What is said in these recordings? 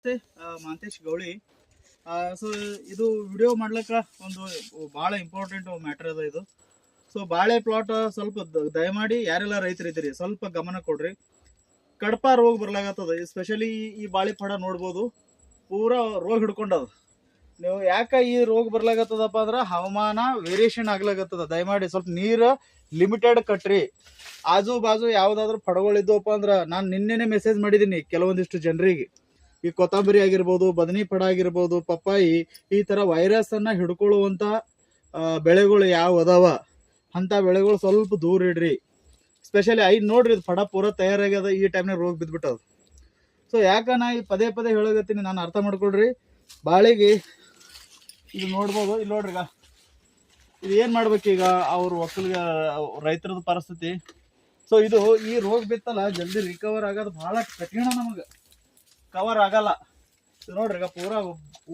ನಮಸ್ತೆ. ಮಾಂತೇಶ್ ಗೌಳಿ. ಸೊ ಇದು ವಿಡಿಯೋ ಮಾಡ್ಲಿಕ್ಕ ಒಂದು ಭಾಳ ಇಂಪಾರ್ಟೆಂಟ್ ಮ್ಯಾಟರ್ ಅದ ಇದು. ಸೊ ಬಾಳೆ ಪ್ಲಾಟ್ ಸ್ವಲ್ಪ ದಯಮಾಡಿ ಯಾರೆಲ್ಲ ರೈತರಿದ್ದೀರಿ ಸ್ವಲ್ಪ ಗಮನ ಕೊಡ್ರಿ. ಕಡಪ ರೋಗ ಬರ್ಲಾಗತ್ತದ. ಎಸ್ಪೆಷಲಿ ಈ ಬಾಳೆ ಪಡ ನೋಡ್ಬೋದು, ಪೂರಾ ರೋಗ ಹಿಡ್ಕೊಂಡದ. ನೀವು ಯಾಕೆ ಈ ರೋಗ ಬರ್ಲಾಗತ್ತದಪ್ಪ ಅಂದ್ರೆ ಹವಾಮಾನ ವೇರಿಯೇಷನ್ ಆಗ್ಲಾಗತ್ತದ. ದಯಮಾಡಿ ಸ್ವಲ್ಪ ನೀರು ಲಿಮಿಟೆಡ್ ಕಟ್ರಿ. ಆಜು ಬಾಜು ಯಾವ್ದಾದ್ರು ಪಡಗಳಿದ್ದವಪ್ಪ ಅಂದ್ರೆ ನಾನು ನಿನ್ನೆನೆ ಮೆಸೇಜ್ ಮಾಡಿದ್ದೀನಿ ಕೆಲವೊಂದಿಷ್ಟು ಜನರಿಗೆ. ಈ ಕೊತ್ತಂಬರಿ ಆಗಿರ್ಬೋದು, ಬದನಿ ಪಡ ಆಗಿರ್ಬೋದು, ಪಪ್ಪಾಯಿ, ಈ ತರ ವೈರಸ್ ಅನ್ನ ಹಿಡ್ಕೊಳ್ಳುವಂತ ಬೆಳೆಗಳು ಯಾವ ಅದಾವ ಅಂತ ಬೆಳೆಗಳು ಸ್ವಲ್ಪ ದೂರ ಇಡ್ರಿ. ಸ್ಪೆಷಲಿ ನೋಡ್ರಿ, ಇದು ಪಡ ಪೂರ ತಯಾರಾಗ್ಯದ, ಈ ಟೈಮ್ನಾಗ ರೋಗ ಬಿದ್ದ್ಬಿಟ್ಟದ. ಸೊ ಯಾಕ ನಾ ಈ ಪದೇ ಪದೇ ಹೇಳಗತ್ತೀನಿ, ನಾನು ಅರ್ಥ ಮಾಡ್ಕೊಳ್ರಿ. ಬಾಳೆಗೆ ಇದು ನೋಡ್ಬೋದು, ಇಲ್ಲಿ ನೋಡ್ರಿ. ಈಗ ಇದು ಏನ್ ಮಾಡ್ಬೇಕೀಗ ಅವ್ರ ಒಕ್ಕಲಿಗ ರೈತರದ ಪರಿಸ್ಥಿತಿ. ಸೊ ಇದು ಈ ರೋಗ ಬಿತ್ತಲ್ಲ, ಜಲ್ದಿ ರಿಕವರ್ ಆಗೋದು ಬಹಳ ಕಠಿಣ, ನಮಗೆ ಕವರ್ ಆಗಲ್ಲ. ನೋಡ್ರಿ, ಈಗ ಪೂರಾ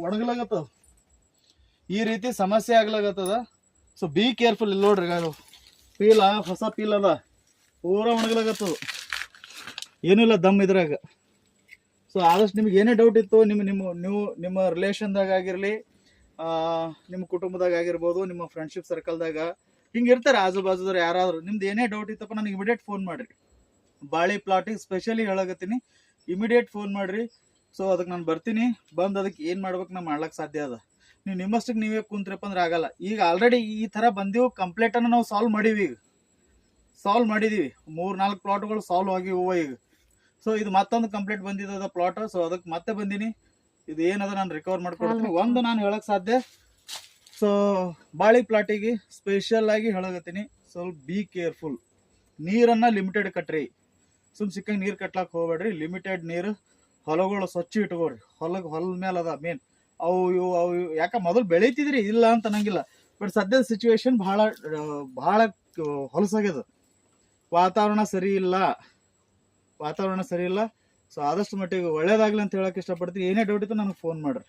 ಒಣಗ್ಲಾಗತ್ತದ, ಈ ರೀತಿ ಸಮಸ್ಯೆ ಆಗ್ಲಾಗತ್ತದ. So be careful. ಇಲ್ಲಿ ನೋಡ್ರಿ, ಈಗ ಪೀಲ ಹೊಸ ಪೀಲ್ ಅದ, ಪೂರಾ ಒಣಗ್ಲಾಗತ್ತದ, ಏನಿಲ್ಲ ದಮ್ ಇದ್ರಾಗ. ಸೊ ಆದಷ್ಟು ನಿಮ್ಗೆ ಏನೇ ಡೌಟ್ ಇತ್ತು, ನಿಮ್ಮ ರಿಲೇಷನ್ದಾಗ ಆಗಿರ್ಲಿ, ನಿಮ್ಮ ಕುಟುಂಬದಾಗ ಆಗಿರ್ಬೋದು, ನಿಮ್ಮ ಫ್ರೆಂಡ್ಶಿಪ್ ಸರ್ಕಲ್ದಾಗ ಹಿಂಗೆ ಇರ್ತಾರೆ ಆಜು ಬಾಜುದವ್ರು ಯಾರಾದ್ರು, ನಿಮ್ದು ಏನೇ ಡೌಟ್ ಇತ್ತಪ್ಪ ನನಗೆ ಇಮಿಡಿಯೇಟ್ ಫೋನ್ ಮಾಡ್ರಿ. ಬಾಳೆ ಪ್ಲಾಟಿಗೆ ಸ್ಪೆಷಲಿ ಹೇಳಕತ್ತೀನಿ, ಇಮಿಡಿಯೇಟ್ ಫೋನ್ ಮಾಡ್ರಿ. ಸೊ ಅದಕ್ಕೆ ನಾನು ಬರ್ತೀನಿ. ಬಂದು ಅದಕ್ಕೆ ಏನು ಮಾಡ್ಬೇಕು ನಾ ಮಾಡ್ಲಿಕ್ಕೆ ಸಾಧ್ಯ ಅದ. ನೀವು ನಿಮ್ಮಷ್ಟಕ್ಕೆ ನೀವೇ ಕುಂತ್ರಪ್ಪ ಅಂದ್ರೆ ಆಗಲ್ಲ. ಈಗ ಆಲ್ರೆಡಿ ಈ ಥರ ಬಂದೀವಿ, ಕಂಪ್ಲೇಂಟನ್ನು ನಾವು ಸಾಲ್ವ್ ಮಾಡಿದ್ದೀವಿ. 3-4 ಪ್ಲಾಟ್ಗಳು ಸಾಲ್ವ್ ಆಗಿವ ಈಗ. ಸೊ ಇದು ಮತ್ತೊಂದು ಕಂಪ್ಲೇಂಟ್ ಬಂದಿದ್ದದ ಪ್ಲಾಟ್. ಸೊ ಅದಕ್ಕೆ ಮತ್ತೆ ಬಂದೀನಿ. ಇದು ಏನದ ನಾನು ರಿಕವರ್ ಮಾಡ್ಕೊಡ್ತೀನಿ. ಒಂದು ನಾನು ಹೇಳಕ್ ಸಾಧ್ಯ, ಸೊ ಬಾಳೆ ಪ್ಲಾಟಿಗೆ ಸ್ಪೆಷಲ್ ಆಗಿ ಹೇಳಕತ್ತೀನಿ, ಸ್ವಲ್ಪ ಬಿ ಕೇರ್ಫುಲ್. ನೀರನ್ನ ಲಿಮಿಟೆಡ್ ಕಟ್ರಿ. ಸಿಕ್ಕಂಗೆ ನೀರು ಕಟ್ಲಾಕ್ ಹೋಗ್ಬೇಡ್ರಿ. ಲಿಮಿಟೆಡ್ ನೀರು. ಹೊಲಗಳು ಸ್ವಚ್ಛ ಇಟ್ಕೋರಿ. ಹೊಲದ ಮೇಲೆ ಅದ ಮೇನ್. ಅವು ಯಾಕೆ ಮೊದಲು ಬೆಳೀತಿದ್ರಿ, ಇಲ್ಲ ಅಂತ ಅನ್ನಂಗಿಲ್ಲ. ಬಟ್ ಸದ್ಯದ ಸಿಚುವೇಶನ್ ಬಹಳ ಹೊಲಸಾಗ್ಯದ. ವಾತಾವರಣ ಸರಿ ಇಲ್ಲ. ಸೊ ಆದಷ್ಟು ಮಟ್ಟಿಗೆ ಒಳ್ಳೇದಾಗ್ಲಿ ಅಂತ ಹೇಳಕ್ ಇಷ್ಟಪಡ್ತೀನಿ. ಏನೇ ಡೌಟ್ ಇತ್ತು ನನಗೆ ಫೋನ್ ಮಾಡ್ರಿ.